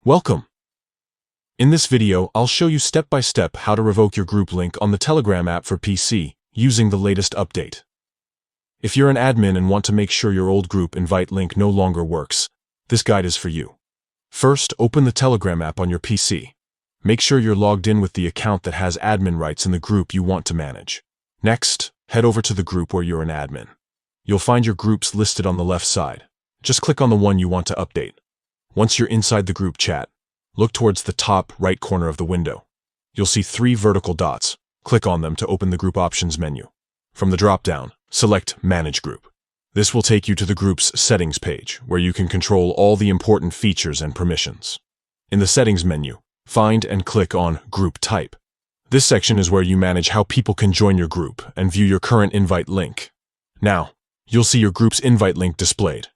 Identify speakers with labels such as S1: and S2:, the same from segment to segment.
S1: Welcome! In this video, I'll show you step-by-step how to revoke your group link on the Telegram app for PC using the latest update. If you're an admin and want to make sure your old group invite link no longer works, this guide is for you. First, open the Telegram app on your PC. Make sure you're logged in with the account that has admin rights in the group you want to manage. Next, head over to the group where you're an admin. You'll find your groups listed on the left side. Just click on the one you want to update. Once you're inside the group chat, look towards the top right corner of the window. You'll see 3 vertical dots. Click on them to open the group options menu. From the drop-down, select Manage Group. This will take you to the group's settings page, where you can control all the important features and permissions. In the settings menu, find and click on Group Type. This section is where you manage how people can join your group and view your current invite link. Now, you'll see your group's invite link displayed.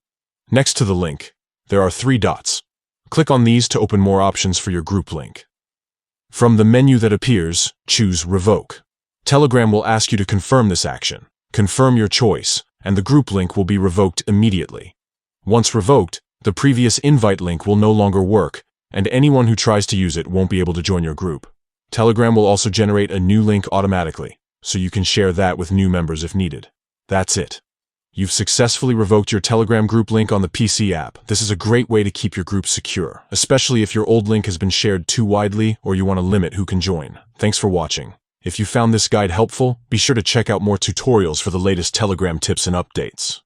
S1: Next to the link, there are 3 dots. Click on these to open more options for your group link. From the menu that appears, choose Revoke. Telegram will ask you to confirm this action. Confirm your choice, and the group link will be revoked immediately. Once revoked, the previous invite link will no longer work, and anyone who tries to use it won't be able to join your group. Telegram will also generate a new link automatically, so you can share that with new members if needed. That's it. You've successfully revoked your Telegram group link on the PC app. This is a great way to keep your group secure, especially if your old link has been shared too widely or you want to limit who can join. Thanks for watching. If you found this guide helpful, be sure to check out more tutorials for the latest Telegram tips and updates.